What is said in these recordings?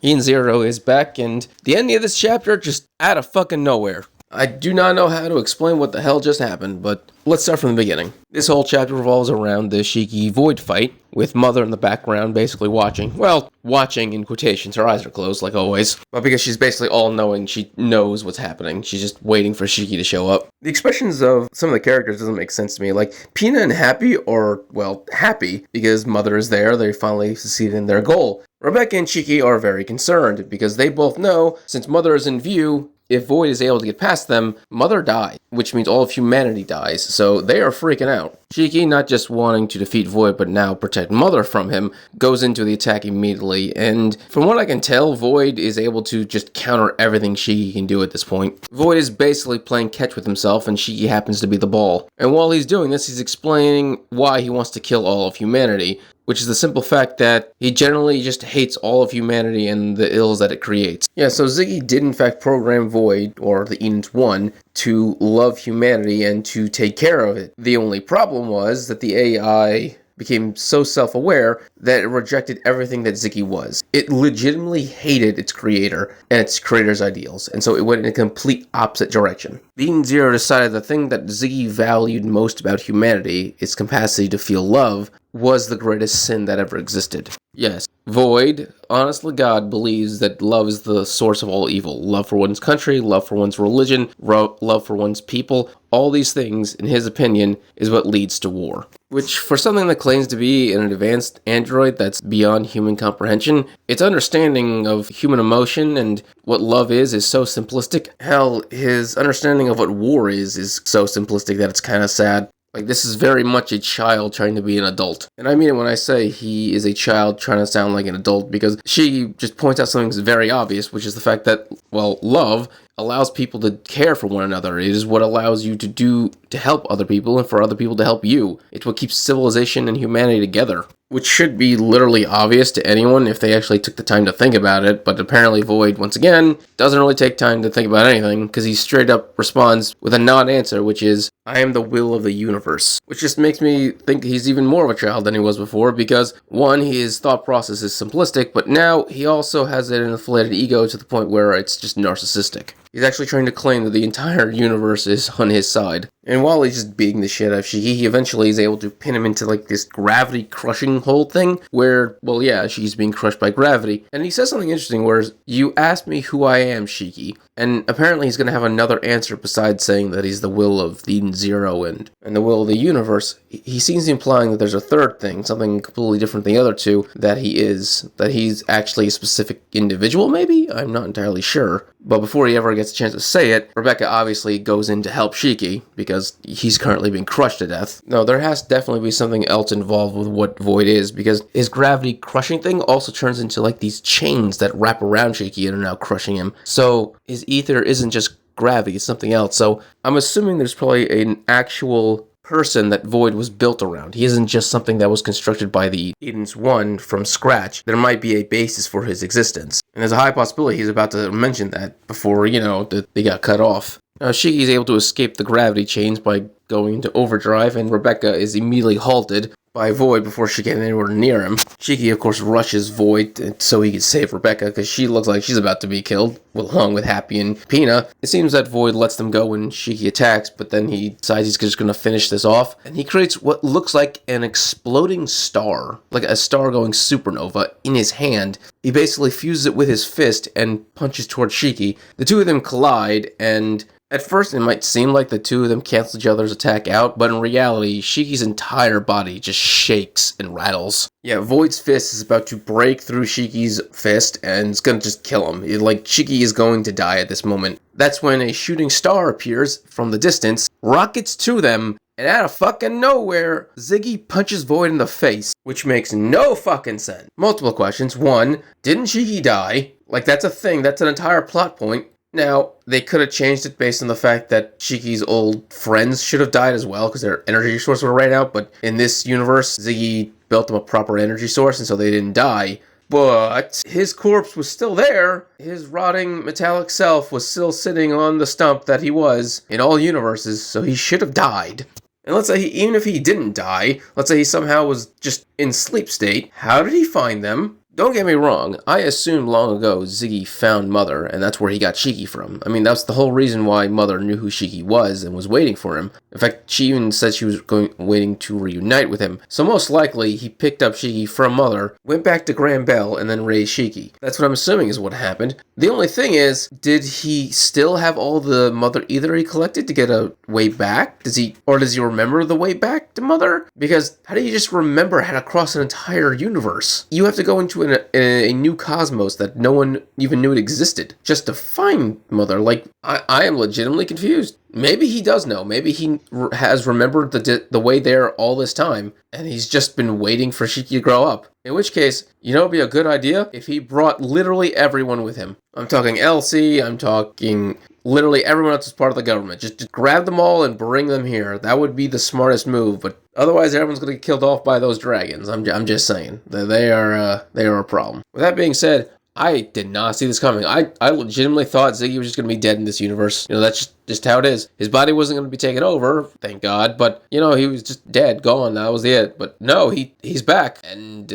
Eden Zero is back, and the ending of this chapter just out of fucking nowhere. I do not know how to explain what the hell just happened, but let's start from the beginning. This whole chapter revolves around the Shiki Void fight, with Mother in the background basically watching. Well, watching in quotations, her eyes are closed like always. But because she's basically all-knowing, she knows what's happening. She's just waiting for Shiki to show up. The expressions of some of the characters doesn't make sense to me. Like, Pina and Happy are, well, happy because Mother is there, they finally succeeded in their goal. Rebecca and Shiki are very concerned because they both know, since Mother is in view, if Void is able to get past them, Mother dies, which means all of humanity dies, so they are freaking out. Shiki, not just wanting to defeat Void, but now protect Mother from him, goes into the attack immediately, and from what I can tell, Void is able to just counter everything Shiki can do at this point. Void is basically playing catch with himself, and Shiki happens to be the ball. And while he's doing this, he's explaining why he wants to kill all of humanity, which is the simple fact that he generally just hates all of humanity and the ills that it creates. Yeah, so Ziggy did in fact program Void, or the Edens 1, to love humanity and to take care of it. The only problem was that the AI became so self-aware that it rejected everything that Ziggy was. It legitimately hated its creator and its creator's ideals, and so it went in a complete opposite direction. The Eden Zero decided the thing that Ziggy valued most about humanity, its capacity to feel love, was the greatest sin that ever existed. Yes, Void, honestly God, believes that love is the source of all evil. Love for one's country, love for one's religion, love for one's people. All these things, in his opinion, is what leads to war. Which, for something that claims to be an advanced android that's beyond human comprehension, its understanding of human emotion and what love is so simplistic. Hell, his understanding of what war is so simplistic that it's kind of sad. Like, this is very much a child trying to be an adult. And I mean it when I say he is a child trying to sound like an adult, because she just points out something that's very obvious, which is the fact that, well, love allows people to care for one another. It is what allows you to help other people and for other people to help you. It's what keeps civilization and humanity together, which should be literally obvious to anyone if they actually took the time to think about it, but apparently Void, once again, doesn't really take time to think about anything, because he straight up responds with a non-answer, which is, I am the will of the universe. Which just makes me think he's even more of a child than he was before, because, one, his thought process is simplistic, but now he also has an inflated ego to the point where it's just narcissistic. He's actually trying to claim that the entire universe is on his side. And while he's just beating the shit out of Shiki, he eventually is able to pin him into, like, this gravity-crushing hole thing, where, well, yeah, Shiki's being crushed by gravity. And he says something interesting, where you asked me who I am, Shiki. And apparently he's going to have another answer besides saying that he's the will of the Eden Zero and the will of the universe. He seems implying that there's a third thing, something completely different than the other two, that he's actually a specific individual, maybe? I'm not entirely sure. But before he ever gets a chance to say it, Rebecca obviously goes in to help Shiki, because he's currently being crushed to death. No, there has to definitely be something else involved with what Void is, because his gravity crushing thing also turns into, like, these chains that wrap around Shiki and are now crushing him. So his ether isn't just gravity, it's something else. So I'm assuming there's probably an actual person that Void was built around. He isn't just something that was constructed by the Edens 1 from scratch. There might be a basis for his existence. And there's a high possibility he's about to mention that before, they got cut off. Now, Shiki is able to escape the gravity chains by going into overdrive, and Rebecca is immediately halted by Void before she can get anywhere near him. Shiki, of course, rushes Void so he can save Rebecca, because she looks like she's about to be killed, along with Happy and Pina. It seems that Void lets them go when Shiki attacks, but then he decides he's just going to finish this off, and he creates what looks like an exploding star, like a star going supernova, in his hand. He basically fuses it with his fist and punches towards Shiki. The two of them collide, and at first, it might seem like the two of them cancel each other's attack out, but in reality, Shiki's entire body just shakes and rattles. Yeah, Void's fist is about to break through Shiki's fist, and it's gonna just kill him. Shiki is going to die at this moment. That's when a shooting star appears from the distance, rockets to them, and out of fucking nowhere, Ziggy punches Void in the face, which makes no fucking sense. Multiple questions. One, didn't Shiki die? Like, that's a thing, that's an entire plot point. Now, they could have changed it based on the fact that Shiki's old friends should have died as well, because their energy source would have ran out, but in this universe, Ziggy built them a proper energy source, and so they didn't die. But his corpse was still there. His rotting metallic self was still sitting on the stump that he was in all universes, so he should have died. And let's say, even if he didn't die, let's say he somehow was just in sleep state, how did he find them? Don't get me wrong, I assumed long ago Ziggy found Mother, and that's where he got Shiki from. I mean, that's the whole reason why Mother knew who Shiki was and was waiting for him. In fact, she even said she was waiting to reunite with him. So most likely, he picked up Shiki from Mother, went back to Grand Bell, and then raised Shiki. That's what I'm assuming is what happened. The only thing is, did he still have all the Mother Ether he collected to get a way back? Does he remember the way back to Mother? Because how do you just remember how to cross an entire universe? You have to go into a new cosmos that no one even knew it existed just to find Mother. Like, I am legitimately confused. Maybe he does know. Maybe he has remembered the way there all this time, and he's just been waiting for Shiki to grow up. In which case, you know, it'd be a good idea if he brought literally everyone with him. I'm talking Elsie, I'm talking literally everyone else is part of the government. Just grab them all and bring them here. That would be the smartest move, but otherwise everyone's going to get killed off by those dragons. I'm just saying. They are a problem. With that being said, I did not see this coming. I legitimately thought Ziggy was just going to be dead in this universe. You know, that's just how it is. His body wasn't going to be taken over, thank God, but, you know, he was just dead, gone, that was it. But no, he's back, and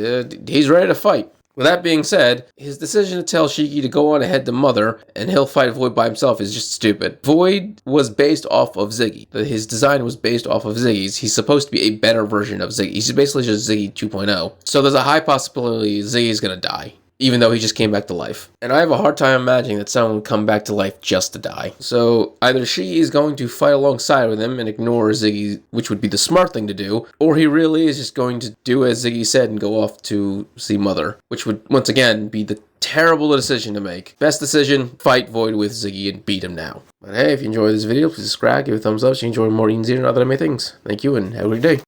he's ready to fight. With that being said, his decision to tell Shiki to go on ahead to Mother and he'll fight Void by himself is just stupid. Void was based off of Ziggy. His design was based off of Ziggy's. He's supposed to be a better version of Ziggy. He's basically just Ziggy 2.0. So there's a high possibility Ziggy's going to die, even though he just came back to life. And I have a hard time imagining that someone would come back to life just to die. So either she is going to fight alongside with him and ignore Ziggy, which would be the smart thing to do, or he really is just going to do as Ziggy said and go off to see Mother, which would, once again, be the terrible decision to make. Best decision, fight Void with Ziggy and beat him now. But hey, if you enjoyed this video, please subscribe, give it a thumbs up so you enjoy more Ian Zier and other anime things. Thank you and have a great day.